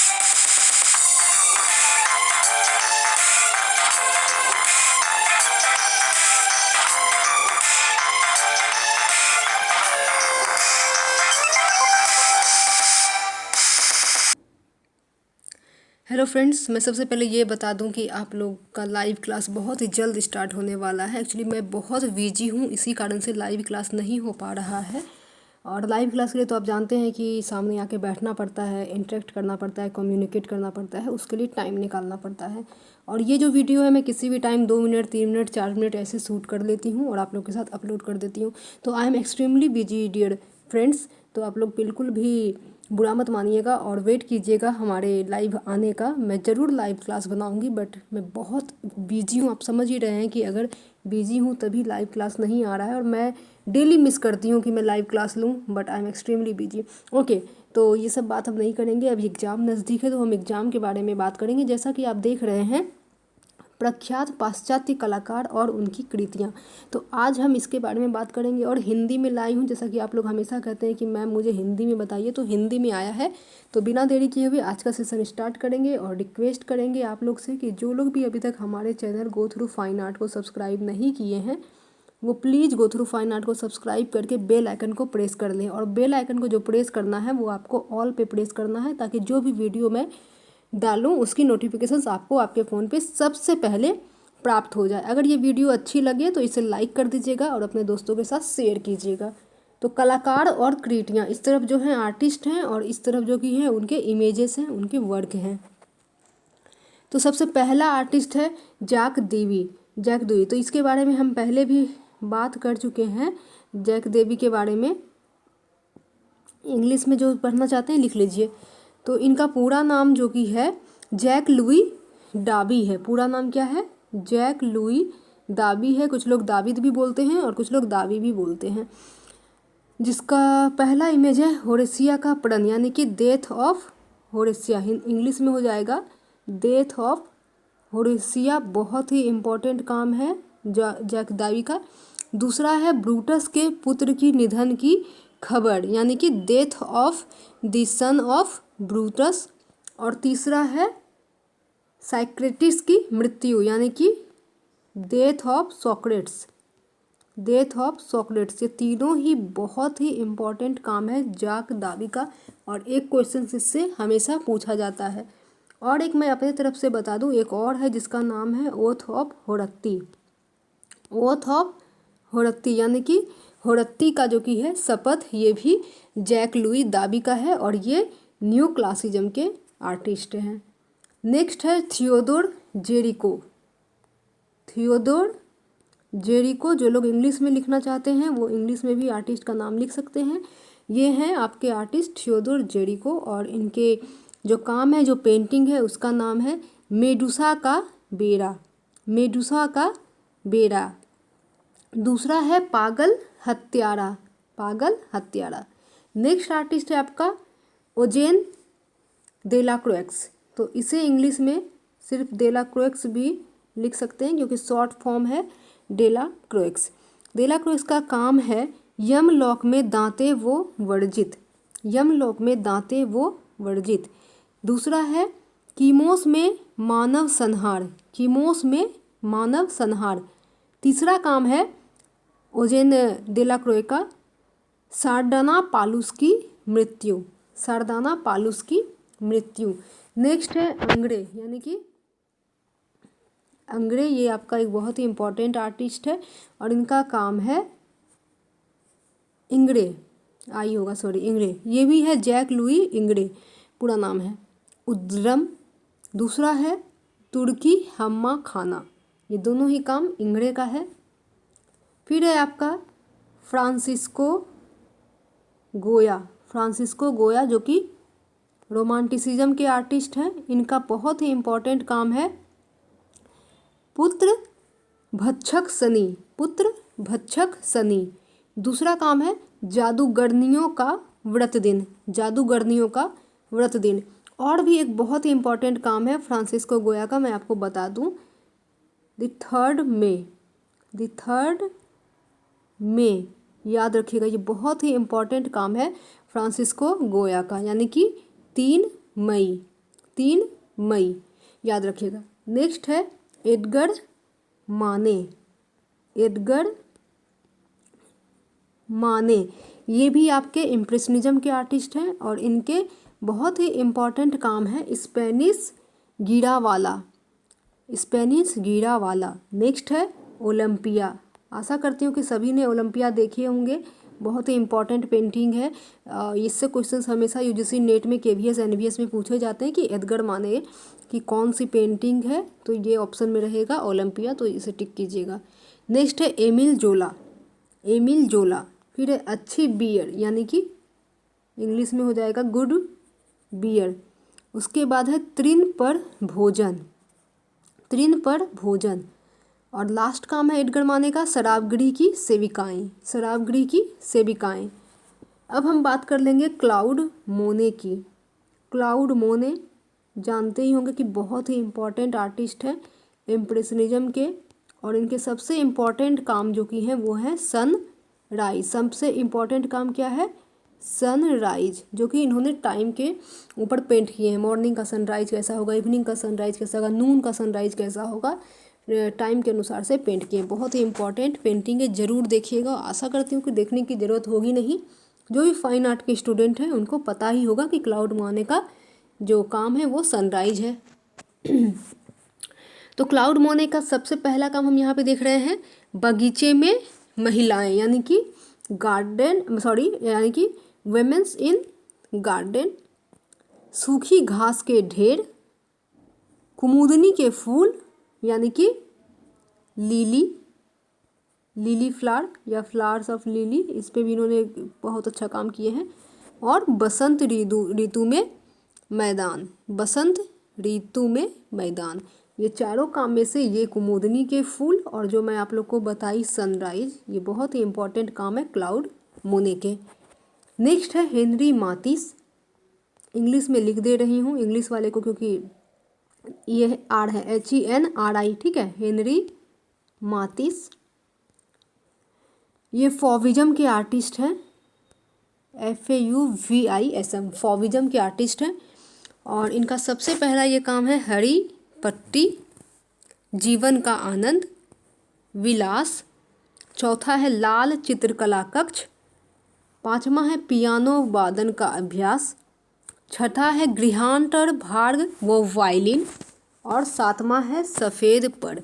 Hello friends, मैं सबसे पहले ये बता दूं कि आप लोग का लाइव क्लास बहुत ही जल्द स्टार्ट होने वाला है। एक्चुअली मैं बहुत बिजी हूँ, इसी कारण से लाइव क्लास नहीं हो पा रहा है। और लाइव क्लास के लिए तो आप जानते हैं कि सामने आके बैठना पड़ता है, इंटरेक्ट करना पड़ता है, कम्युनिकेट करना पड़ता है, उसके लिए टाइम निकालना पड़ता है। और ये जो वीडियो है मैं किसी भी टाइम 2 मिनट, 3 मिनट, 4 मिनट ऐसे शूट कर लेती हूँ और आप लोग के साथ अपलोड कर देती हूँ। तो I am extremely busy dear friends. तो आप लोग बिल्कुल भी बुरा मत मानिएगा और वेट कीजिएगा हमारे लाइव आने का। मैं ज़रूर लाइव क्लास बनाऊंगी, बट मैं बहुत बिजी हूँ। आप समझ ही रहे हैं कि अगर बिजी हूँ तभी लाइव क्लास नहीं आ रहा है। और मैं डेली मिस करती हूँ कि मैं लाइव क्लास लूँ, but I am extremely busy. Okay, तो ये सब बात हम नहीं करेंगे। अभी एग्ज़ाम नज़दीक है तो हम एग्ज़ाम के बारे में बात करेंगे। जैसा कि आप देख रहे हैं, प्रख्यात पाश्चात्य कलाकार और उनकी कृतियाँ, तो आज हम इसके बारे में बात करेंगे। और हिंदी में लाई हूँ, जैसा कि आप लोग हमेशा कहते हैं कि मैम मुझे हिंदी में बताइए, तो हिंदी में आया है। तो बिना देरी किए हुए आज का सेशन स्टार्ट करेंगे। और रिक्वेस्ट करेंगे आप लोग से कि जो लोग भी अभी तक हमारे channel go through fine art को सब्सक्राइब नहीं किए हैं, वो please go through fine art को सब्सक्राइब करके बेल आइकन को प्रेस कर लें। और बेल आइकन को जो प्रेस करना है वो आपको ऑल पे प्रेस करना है, ताकि जो भी वीडियो मैं डालूं उसकी नोटिफिकेशंस आपको आपके फ़ोन पे सबसे पहले प्राप्त हो जाए। अगर ये वीडियो अच्छी लगे तो इसे लाइक कर दीजिएगा और अपने दोस्तों के साथ शेयर कीजिएगा। तो कलाकार और कृतियाँ, इस तरफ जो हैं आर्टिस्ट हैं और इस तरफ जो कि हैं उनके इमेजेस हैं, उनके वर्क हैं। तो सबसे पहला आर्टिस्ट है जैक देवी। जैक देवी, तो इसके बारे में हम पहले भी बात कर चुके हैं। जैक देवी के बारे में इंग्लिश में जो पढ़ना चाहते हैं लिख लीजिए। तो इनका पूरा नाम जो कि है जैक लुई डाबी है। पूरा नाम क्या है? जैक लुई डाबी है। कुछ लोग दाविद भी बोलते हैं और कुछ लोग दावी भी बोलते हैं। जिसका पहला इमेज है होरेसिया का प्रण, यानी कि डेथ ऑफ होरेसिया। इंग्लिश में हो जाएगा डेथ ऑफ होरेसिया। बहुत ही इम्पोर्टेंट काम है जैक दावी का। दूसरा है ब्रूटस के पुत्र की निधन की खबर, यानी कि death of the son of Brutus. और तीसरा है साइक्रेटिस की मृत्यु, यानी कि death of Socrates. Death of Socrates. ये तीनों ही बहुत ही इम्पोर्टेंट काम है जैक दावी का, और एक क्वेश्चन इससे हमेशा पूछा जाता है। और एक मैं अपनी तरफ से बता दूं, एक और है जिसका नाम है ओथ ऑफ होरक्ती। ओथ ऑफ होरक्ती यानी कि होरक्ती का जो कि है शपथ, ये भी जैक लुई दावी का है और ये न्यू क्लासिज्म के आर्टिस्ट हैं। नेक्स्ट है थियोडोर जेरिको। थियोडोर जेरिको, जो लोग इंग्लिश में लिखना चाहते हैं वो इंग्लिश में भी आर्टिस्ट का नाम लिख सकते हैं। ये हैं आपके आर्टिस्ट थियोडोर जेरिको, और इनके जो काम है, जो पेंटिंग है, उसका नाम है मेडुसा का बेड़ा। मेडुसा का बेड़ा। दूसरा है पागल हत्यारा। पागल हत्यारा। नेक्स्ट आर्टिस्ट है आपका ओजेन देलाक्रोक्स। तो इसे इंग्लिश में सिर्फ देलाक्रोक्स भी लिख सकते हैं, क्योंकि शॉर्ट फॉर्म है देलाक्रोक्स। देलाक्रोक्स का काम है यमलोक में दांते वो वर्जित। यमलोक में दांते वो वर्जित। दूसरा है कीमोस में मानव संहार। कीमोस में मानव संहार। तीसरा काम है ओजेन देलाक्रोय का सारदाना पालुस की मृत्यु। सारदाना पालुस की मृत्यु। नेक्स्ट है अंग्रे, यानी कि अंग्रे। ये आपका एक बहुत ही इम्पोर्टेंट आर्टिस्ट है और इनका काम है इंग्रे। आई होगा, सॉरी, इंग्रे। ये भी है जैक लुई इंग्रे, पूरा नाम है। उद्रम। दूसरा है तुर्की हम्मा खाना। ये दोनों ही काम इंग्रे का है। फिर है आपका फ्रांसिस्को गोया। फ्रांसिस्को गोया जो कि रोमांटिसिज्म के आर्टिस्ट हैं। इनका बहुत ही इम्पोर्टेंट काम है पुत्र भक्षक शनि। पुत्र भक्षक शनि। दूसरा काम है जादूगरनियों का व्रत दिन। जादूगरनियों का व्रत दिन। और भी एक बहुत ही इम्पोर्टेंट काम है फ्रांसिस्को गोया का, मैं आपको बता दूं, the 3rd may. The 3rd मे, याद रखिएगा, ये बहुत ही इम्पोर्टेंट काम है फ्रांसिस्को गोया का, यानी कि 3 मई। 3 मई, याद रखिएगा। नेक्स्ट है एडगर माने। एडगर माने ये भी आपके इम्प्रेशनिज्म के आर्टिस्ट हैं और इनके बहुत ही इम्पॉर्टेंट काम है स्पेनिश गिरावाला। स्पेनिश गिरावाला। नेक्स्ट है ओलंपिया। आशा करती हूँ कि सभी ने ओलंपिया देखे होंगे, बहुत ही इम्पॉर्टेंट पेंटिंग है। इससे क्वेश्चंस हमेशा यूजीसी नेट में केवीएस एनवीएस में पूछे जाते हैं कि एडगर माने की कौन सी पेंटिंग है, तो ये ऑप्शन में रहेगा ओलंपिया, तो इसे टिक कीजिएगा। नेक्स्ट है एमिल जोला। एमिल जोला। फिर है अच्छी बियर, यानी कि इंग्लिश में हो जाएगा गुड बियर। उसके बाद है तृण पर भोजन। तृण पर भोजन। और लास्ट काम है एडगर माने का शराबगृह की सेविकाएं। शराबगृह की सेविकाएं। अब हम बात कर लेंगे क्लाउड मोने की। क्लाउड मोने जानते ही होंगे कि बहुत ही इम्पॉर्टेंट आर्टिस्ट हैं इम्प्रेशनिज्म के, और इनके सबसे इम्पॉर्टेंट काम जो कि हैं वो है सनराइज। सबसे इम्पॉर्टेंट काम क्या है? सनराइज, जो कि इन्होंने टाइम के ऊपर पेंट किए हैं। मॉर्निंग का सनराइज कैसा होगा, इवनिंग का सनराइज कैसा होगा, नून का सनराइज कैसा होगा, टाइम के अनुसार से पेंट किए। बहुत ही इंपॉर्टेंट पेंटिंग है, ज़रूर देखिएगा। आशा करती हूँ कि देखने की ज़रूरत होगी नहीं, जो भी फाइन आर्ट के स्टूडेंट हैं उनको पता ही होगा कि क्लाउड माने का जो काम है वो सनराइज है। तो क्लाउड मोने का सबसे पहला काम हम यहाँ पे देख रहे हैं, बगीचे में महिलाएं, यानी कि यानी कि वुमेन्स इन गार्डन। सूखी घास के ढेर, कुमुदनी के फूल, यानी कि लिली फ्लावर या फ्लावर्स ऑफ लिली, इस पे भी इन्होंने बहुत अच्छा काम किए हैं। और बसंत ऋतु में मैदान। बसंत ऋतु में मैदान। ये चारों काम में से ये कुमुदनी के फूल और जो मैं आप लोग को बताई सनराइज, ये बहुत ही इम्पॉर्टेंट काम है क्लाउड मोने के। नेक्स्ट है हेनरी मातिस। इंग्लिश में लिख दे रही हूँ इंग्लिश वाले को, क्योंकि ये आर है HENRI, ठीक है। हेनरी मातिस ये फॉविज्म के आर्टिस्ट हैं, FAUVISM, फॉविज्म के आर्टिस्ट हैं। और इनका सबसे पहला ये काम है हरी पट्टी, जीवन का आनंद, विलास। चौथा है लाल चित्रकला कक्ष। पांचवा है पियानो वादन का अभ्यास। छठा है गृहांतर भार्ग व वायलिन। और सातवां है सफ़ेद पड़।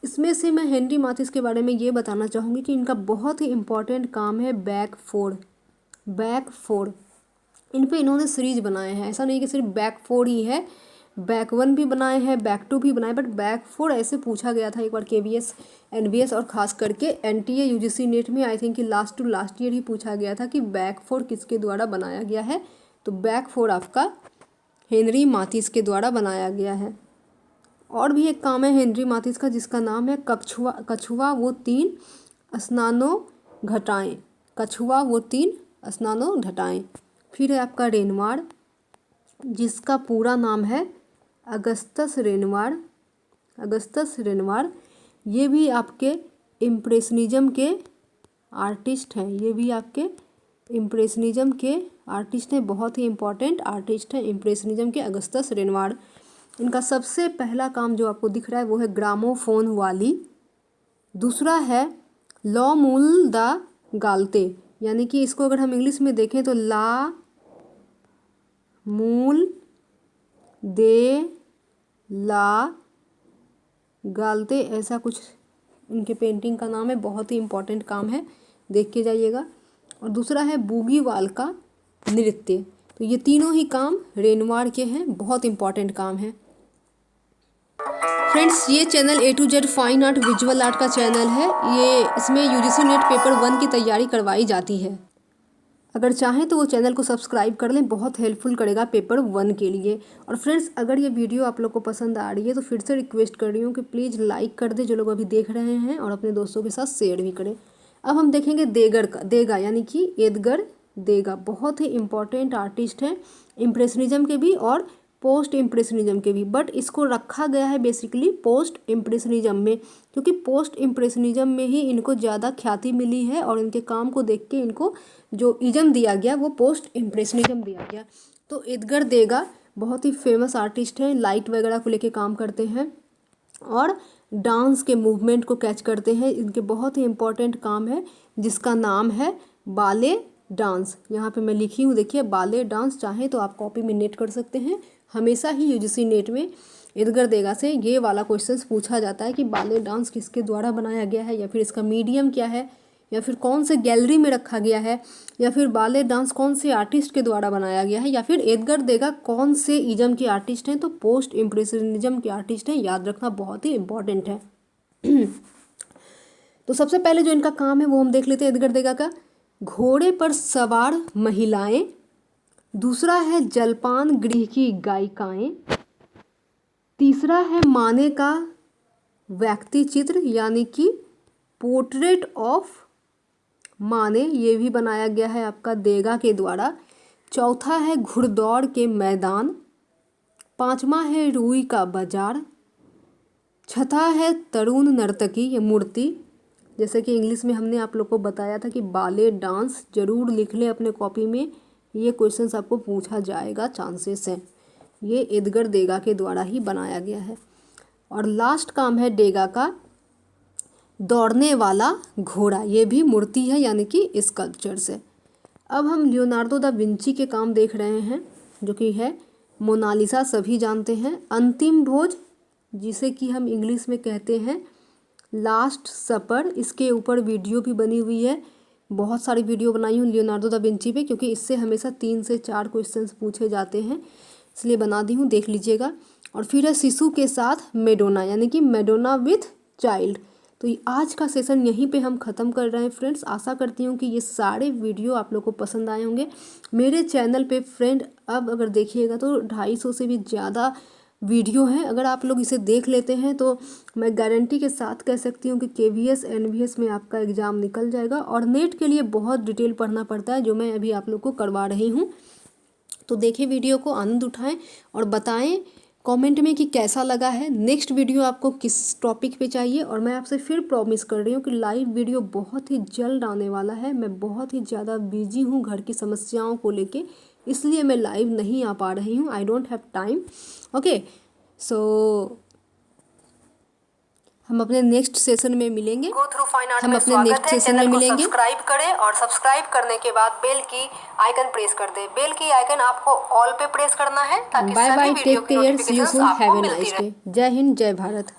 इसमें से मैं हेनरी मातिस के बारे में ये बताना चाहूँगी कि इनका बहुत ही इम्पॉर्टेंट काम है बैक फोर। इन पे इन्होंने सीरीज बनाए हैं, ऐसा नहीं कि सिर्फ बैक 4 ही है, बैक 1 भी बनाए हैं, बैक 2 भी बनाए, बट बैक 4 ऐसे पूछा गया था एक बार KVS NVS और ख़ास करके NTA UGC नेट में आई थिंक कि लास्ट ईयर ही पूछा गया था कि बैक 4 किसके द्वारा बनाया गया है। तो बैक 4 आपका हेनरी मातिस के द्वारा बनाया गया है। और भी एक काम है हेनरी मातिस का जिसका नाम है कछुआ वो 3 स्नानों घटाएं। कछुआ वो 3 स्नानों घटाएं। फिर है आपका रेनवार, जिसका पूरा नाम है अगस्तस रेनवार। ये भी आपके इम्प्रेशनिज्म के आर्टिस्ट हैं। ये भी आपके इम्प्रेशनिज्म के आर्टिस्ट हैं, बहुत ही इम्पॉर्टेंट आर्टिस्ट हैं इम्प्रेशनिज्म के अगस्तस रेनवार। इनका सबसे पहला काम जो आपको दिख रहा है वो है ग्रामोफोन वाली। दूसरा है लॉ मूल दा गालते, यानी कि इसको अगर हम इंग्लिश में देखें तो ला मूल दे ला गालते, ऐसा कुछ इनके पेंटिंग का नाम है। बहुत ही इम्पॉर्टेंट काम है, देख के जाइएगा। और दूसरा है बूगी वाल का नृत्य। तो ये तीनों ही काम रेनवार के हैं, बहुत इम्पॉर्टेंट काम है। फ्रेंड्स, ये channel A to Z fine art visual art का चैनल है। इसमें UGC नेट पेपर 1 की तैयारी करवाई जाती है। अगर चाहें तो वो चैनल को सब्सक्राइब कर लें, बहुत हेल्पफुल करेगा पेपर 1 के लिए। और फ्रेंड्स, अगर ये वीडियो आप लोग को पसंद आ रही है तो फिर से रिक्वेस्ट कर रही हूँ कि प्लीज़ लाइक कर दें जो लोग अभी देख रहे हैं, और अपने दोस्तों के साथ शेयर भी करें। अब हम देखेंगे देगा, यानी कि एडगर देगा। बहुत ही इम्पॉर्टेंट आर्टिस्ट हैं इम्प्रेशनिज्म के भी और पोस्ट इम्प्रेशनिज्म के भी, बट इसको रखा गया है बेसिकली पोस्ट इम्प्रेशनिज्म में, क्योंकि पोस्ट इम्प्रेशनिज्म में ही इनको ज़्यादा ख्याति मिली है और इनके काम को देख के इनको जो इज़म दिया गया वो पोस्ट इम्प्रेशनिज्म दिया गया। तो एडगर देगा बहुत ही फेमस आर्टिस्ट हैं, लाइट वगैरह को लेके काम करते हैं और डांस के मूवमेंट को कैच करते हैं। इनके बहुत ही इम्पोर्टेंट काम है जिसका नाम है बाले डांस। यहाँ पे मैं लिखी हूँ, देखिए बाले डांस। चाहे तो आप कॉपी में नेट कर सकते हैं। हमेशा ही यूजीसी नेट में इर्द देगा से ये वाला क्वेश्चन पूछा जाता है कि बाले डांस किसके द्वारा बनाया गया है, या फिर इसका मीडियम क्या है, या फिर कौन से गैलरी में रखा गया है, या फिर बाले डांस कौन से आर्टिस्ट के द्वारा बनाया गया है, या फिर एडगर देगा कौन से इज़म के आर्टिस्ट हैं। तो पोस्ट इम्प्रेशनिज्म के आर्टिस्ट हैं, याद रखना बहुत ही इम्पॉर्टेंट है। तो सबसे पहले जो इनका काम है वो हम देख लेते हैं एडगर देगा का। घोड़े पर सवार महिलाएं, दूसरा है जलपान गृह की गायिकाएं, तीसरा है माने का व्यक्ति चित्र यानी कि पोर्ट्रेट ऑफ माने, ये भी बनाया गया है आपका देगा के द्वारा। चौथा है घुड़दौड़ के मैदान, पांचवा है रुई का बाजार, छठा है तरुण नर्तकी या मूर्ति। जैसे कि इंग्लिश में हमने आप लोग को बताया था कि बाले डांस जरूर लिख लें अपने कॉपी में, ये क्वेश्चंस आपको पूछा जाएगा, चांसेस हैं। ये एडगर देगा के द्वारा ही बनाया गया है। और लास्ट काम है देगा का दौड़ने वाला घोड़ा, ये भी मूर्ति है यानी कि स्कल्पचर से। अब हम लियोनार्डो दा विंची के काम देख रहे हैं जो कि है मोनालिसा, सभी जानते हैं। अंतिम भोज जिसे कि हम इंग्लिश में कहते हैं लास्ट सपर, इसके ऊपर वीडियो भी बनी हुई है। बहुत सारी वीडियो बनाई हूँ लियोनार्डो दा विंची पे, क्योंकि इससे हमेशा 3 से 4 क्वेश्चंस पूछे जाते हैं, इसलिए बना दी हूँ, देख लीजिएगा। और फिर है शिशु के साथ मेडोना यानी कि मेडोना विथ चाइल्ड। तो आज का सेशन यहीं पे हम ख़त्म कर रहे हैं फ्रेंड्स। आशा करती हूँ कि ये सारे वीडियो आप लोग को पसंद आए होंगे। मेरे चैनल पे फ्रेंड अब अगर देखिएगा तो 250 से भी ज़्यादा वीडियो हैं। अगर आप लोग इसे देख लेते हैं तो मैं गारंटी के साथ कह सकती हूँ कि KVS NVS में आपका एग्ज़ाम निकल जाएगा। और नेट के लिए बहुत डिटेल पढ़ना पड़ता है, जो मैं अभी आप लोग को करवा रही हूँ। तो देखिए वीडियो को, आनंद उठाएं और बताएं कमेंट में कि कैसा लगा है। नेक्स्ट वीडियो आपको किस टॉपिक पे चाहिए, और मैं आपसे फिर प्रॉमिस कर रही हूँ कि लाइव वीडियो बहुत ही जल्द आने वाला है। मैं बहुत ही ज़्यादा बिजी हूँ घर की समस्याओं को लेके, इसलिए मैं लाइव नहीं आ पा रही हूँ। I don't have time. Okay, so हम अपने नेक्स्ट सेशन में मिलेंगे। हम अपने नेक्स्ट सेशन में मिलेंगे। सब्सक्राइब करें और सब्सक्राइब करने के बाद बेल की आइकन प्रेस कर दें। बेल की आइकन आपको ऑल पे प्रेस करना है ताकि bye bye, take care, see you soon, have a nice day. जय हिंद, जय भारत।